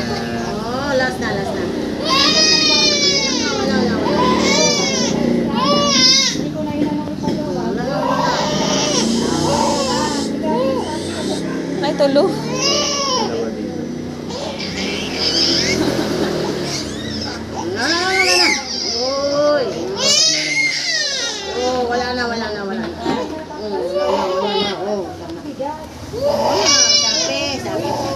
Oh, last na, last na. Wala, wala, wala. Wala, wala. Ay, tulo. Wala, wala, wala. Uy. Oh, wala na, wala na, wala na. Wala na, wala na. Oh, tama. Oh, sabi, sabi.